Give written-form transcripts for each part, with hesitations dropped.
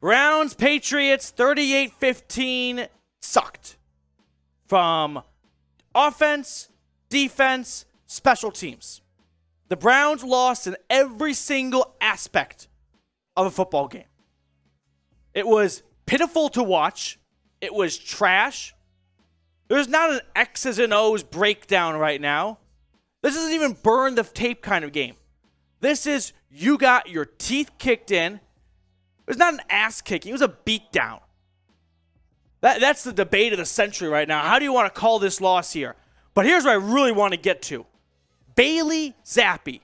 Browns, Patriots, 38-15, sucked. From offense, defense, special teams. The Browns lost in every single aspect of a football game. It was pitiful to watch. It was trash. There's not an X's and O's breakdown right now. This isn't even burn the tape kind of game. This is you got your teeth kicked in. It was not an ass kicking. It was a beatdown. That's the debate of the century right now. How do you want to call this loss here? But here's what I really want to get to. Bailey Zappi.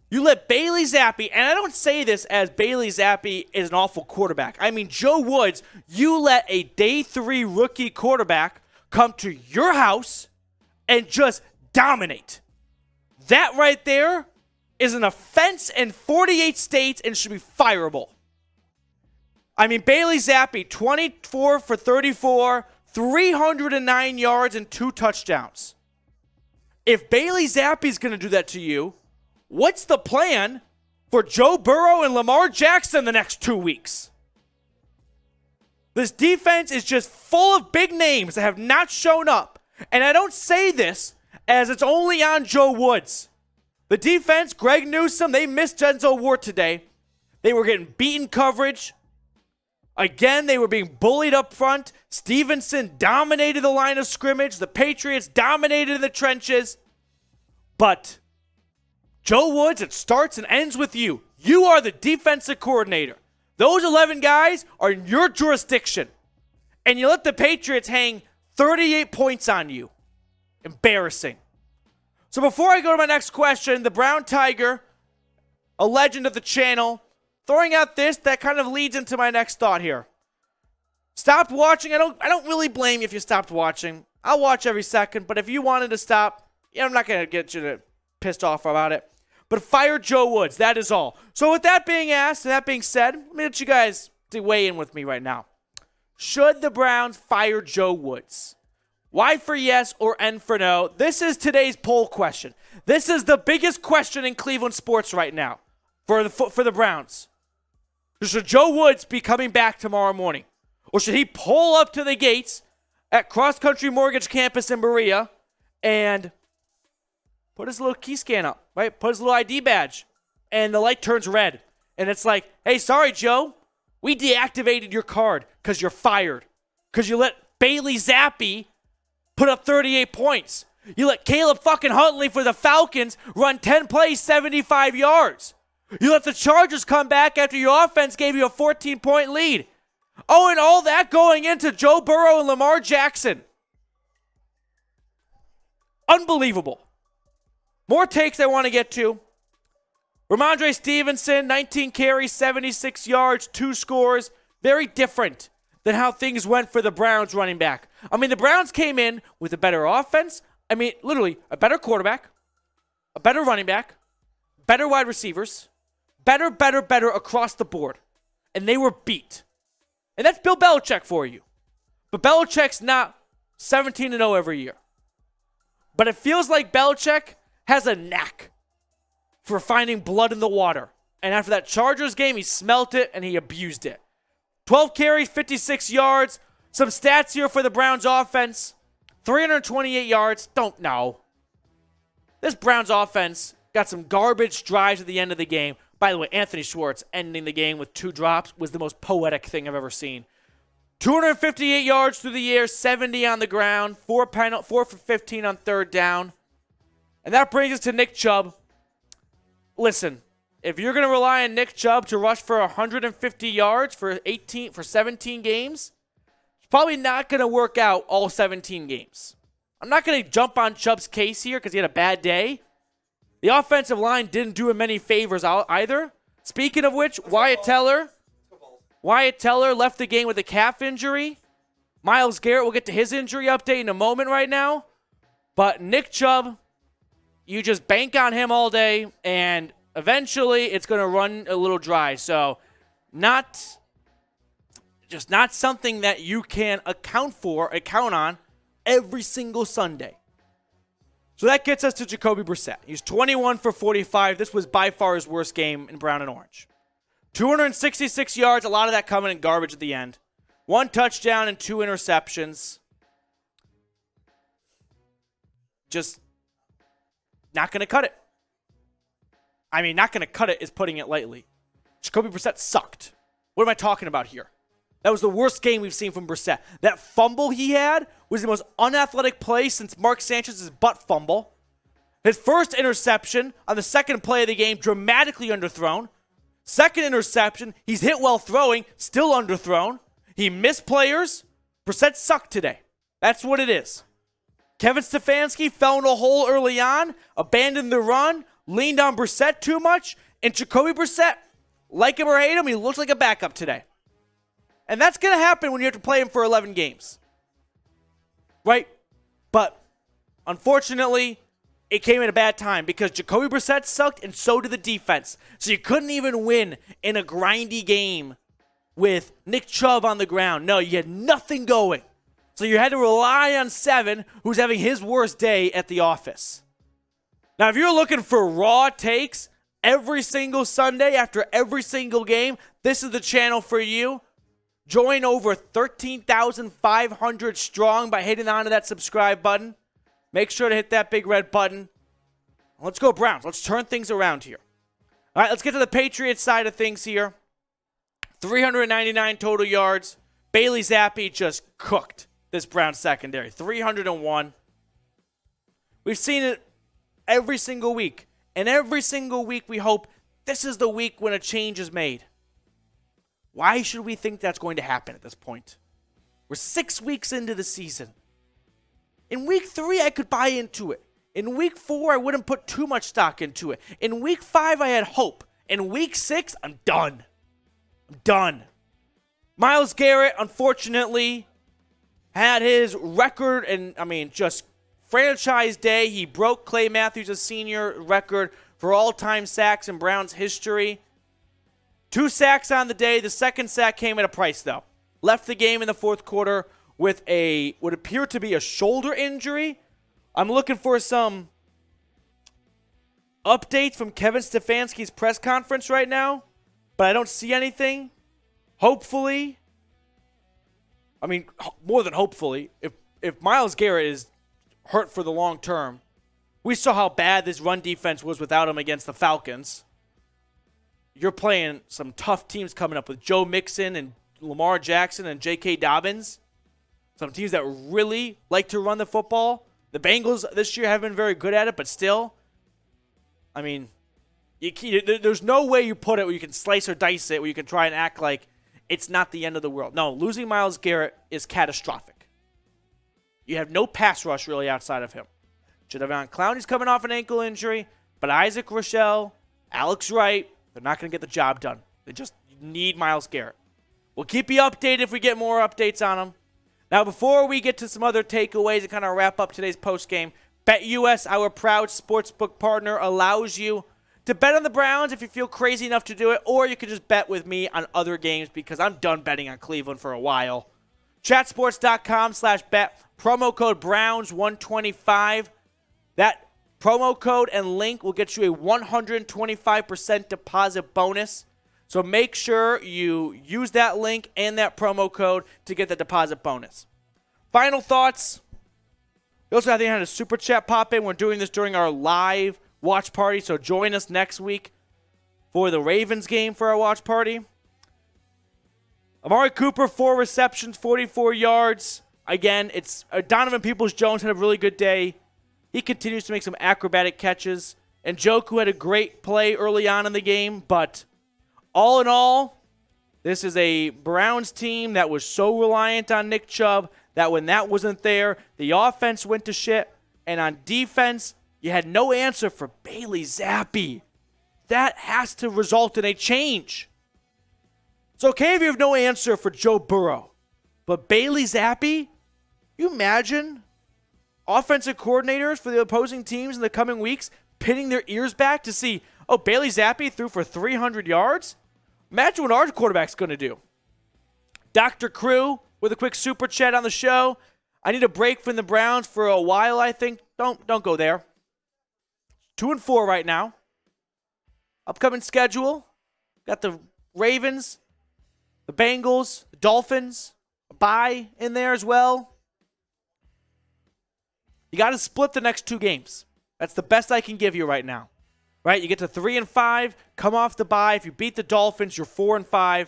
You let Bailey Zappi, and I don't say this as Bailey Zappi is an awful quarterback. I mean, Joe Woods, you let a day 3 rookie quarterback come to your house and just dominate. That right there is an offense in 48 states and should be fireable. I mean, Bailey Zappi, 24 for 34, 309 yards and 2 touchdowns. If Bailey Zappi's going to do that to you, what's the plan for Joe Burrow and Lamar Jackson the next 2 weeks? This defense is just full of big names that have not shown up. And I don't say this as it's only on Joe Woods. The defense, Greg Newsome, they missed Denzel Ward today. They were getting beaten coverage. Again, they were being bullied up front. Stevenson dominated the line of scrimmage. The Patriots dominated in the trenches. But Joe Woods, it starts and ends with you. You are the defensive coordinator. Those 11 guys are in your jurisdiction. And you let the Patriots hang 38 points on you. Embarrassing. So before I go to my next question, the Brown Tiger, a legend of the channel, throwing out this that kind of leads into my next thought here. Stopped watching. I don't really blame you if you stopped watching. I'll watch every second, but if you wanted to stop, I'm not going to get you pissed off about it. But fire Joe Woods. That is all. So with that being asked and that being said, let me let you guys weigh in with me right now. Should the Browns fire Joe Woods? Y for yes or N for no? This is today's poll question. This is the biggest question in Cleveland sports right now for the Browns. Should Joe Woods be coming back tomorrow morning? Or should he pull up to the gates at Cross Country Mortgage Campus in Berea and put his little key scan up, right? Put his little ID badge, and the light turns red. And it's like, hey, sorry, Joe. We deactivated your card because you're fired. Because you let Bailey Zappi put up 38 points. You let Caleb fucking Huntley for the Falcons run 10 plays, 75 yards. You let the Chargers come back after your offense gave you a 14-point lead. Oh, and all that going into Joe Burrow and Lamar Jackson. Unbelievable. More takes I want to get to. Ramondre Stevenson, 19 carries, 76 yards, 2 scores. Very different than how things went for the Browns running back. I mean, the Browns came in with a better offense. I mean, literally, a better quarterback, a better running back, better wide receivers, better across the board. And they were beat. And that's Bill Belichick for you. But Belichick's not 17-0 every year. But it feels like Belichick has a knack for finding blood in the water. And after that Chargers game, he smelt it and he abused it. 12 carries, 56 yards. Some stats here for the Browns offense. 328 yards. Don't know. This Browns offense got some garbage drives at the end of the game. By the way, Anthony Schwartz ending the game with 2 drops was the most poetic thing I've ever seen. 258 yards through the air, 70 on the ground, 4 for 15 on third down. And that brings us to Nick Chubb. Listen, if you're going to rely on Nick Chubb to rush for 150 yards for 17 games, it's probably not going to work out all 17 games. I'm not going to jump on Chubb's case here because he had a bad day. The offensive line didn't do him any favors either. Speaking of which, Wyatt Teller left the game with a calf injury. Myles Garrett, we'll get to his injury update in a moment right now. But Nick Chubb, you just bank on him all day, and eventually it's going to run a little dry. So not something that you can account on every single Sunday. So that gets us to Jacoby Brissett. He's 21 for 45. This was by far his worst game in brown and orange. 266 yards, a lot of that coming in garbage at the end. 1 touchdown and 2 interceptions. Just not going to cut it. I mean, not going to cut it is putting it lightly. Jacoby Brissett sucked. What am I talking about here? That was the worst game we've seen from Brissett. That fumble he had was the most unathletic play since Mark Sanchez's butt fumble. His first interception on the second play of the game, dramatically underthrown. Second interception, he's hit while throwing, still underthrown. He missed players. Brissett sucked today. That's what it is. Kevin Stefanski fell in a hole early on, abandoned the run, leaned on Brissett too much, and Jacoby Brissett, like him or hate him, he looks like a backup today. And that's going to happen when you have to play him for 11 games. Right? But, unfortunately, it came at a bad time because Jacoby Brissett sucked and so did the defense. So you couldn't even win in a grindy game with Nick Chubb on the ground. No, you had nothing going. So you had to rely on Seven, who's having his worst day at the office. Now, if you're looking for raw takes every single Sunday after every single game, this is the channel for you. Join over 13,500 strong by hitting onto that subscribe button. Make sure to hit that big red button. Let's go Browns. Let's turn things around here. All right, let's get to the Patriots side of things here. 399 total yards. Bailey Zappi just cooked this Browns secondary. 301. We've seen it every single week. And every single week we hope this is the week when a change is made. Why should we think that's going to happen at this point? We're 6 weeks into the season. In week 3, I could buy into it. In week 4, I wouldn't put too much stock into it. In week 5, I had hope. In week 6, I'm done. I'm done. Myles Garrett, unfortunately, had his record and, just franchise day. He broke Clay Matthews' senior record for all-time sacks in Browns history. 2 sacks on the day. The second sack came at a price, though. Left the game in the fourth quarter with what appeared to be a shoulder injury. I'm looking for some updates from Kevin Stefanski's press conference right now, but I don't see anything. Hopefully, more than hopefully, if Myles Garrett is hurt for the long term, we saw how bad this run defense was without him against the Falcons. You're playing some tough teams coming up with Joe Mixon and Lamar Jackson and J.K. Dobbins. Some teams that really like to run the football. The Bengals this year haven't been very good at it, but still, there's no way you put it where you can slice or dice it, where you can try and act like it's not the end of the world. No, losing Myles Garrett is catastrophic. You have no pass rush really outside of him. Jadeveon Clowney's coming off an ankle injury, but Isaac Rochelle, Alex Wright, they're not going to get the job done. They just need Myles Garrett. We'll keep you updated if we get more updates on him. Now, before we get to some other takeaways and kind of wrap up today's postgame, BetUS, our proud sportsbook partner, allows you to bet on the Browns if you feel crazy enough to do it, or you can just bet with me on other games because I'm done betting on Cleveland for a while. Chatsports.com/bet, promo code Browns125. That promo code and link will get you a 125% deposit bonus. So make sure you use that link and that promo code to get the deposit bonus. Final thoughts. We also had a super chat pop in. We're doing this during our live watch party, so join us next week for the Ravens game for our watch party. Amari Cooper, 4 receptions, 44 yards. Again, it's Donovan Peoples-Jones had a really good day. He continues to make some acrobatic catches. And Njoku had a great play early on in the game. But all in all, this is a Browns team that was so reliant on Nick Chubb that when that wasn't there, the offense went to shit. And on defense, you had no answer for Bailey Zappi. That has to result in a change. It's okay if you have no answer for Joe Burrow. But Bailey Zappi, you imagine offensive coordinators for the opposing teams in the coming weeks pinning their ears back to see, Bailey Zappi threw for 300 yards? Imagine what our quarterback's going to do. Dr. Crew with a quick super chat on the show. I need a break from the Browns for a while, I think. Don't go there. 2-4 right now. Upcoming schedule. Got the Ravens, the Bengals, the Dolphins, a bye in there as well. You got to split the next 2 games. That's the best I can give you right now. Right? You get to 3-5, come off the bye. If you beat the Dolphins, you're 4-5.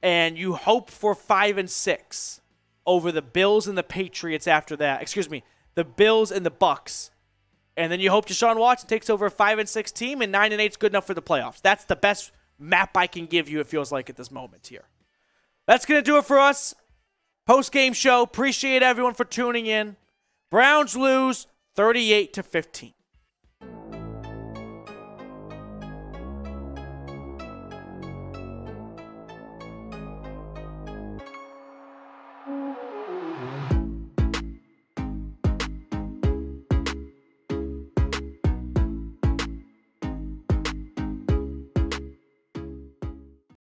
And you hope for 5-6 over the Bills and the Patriots after that. Excuse me, the Bills and the Bucks. And then you hope Deshaun Watson takes over a 5-6 team, and 9-8 is good enough for the playoffs. That's the best map I can give you, it feels like, at this moment here. That's going to do it for us. Post-game show. Appreciate everyone for tuning in. Browns lose 38-15.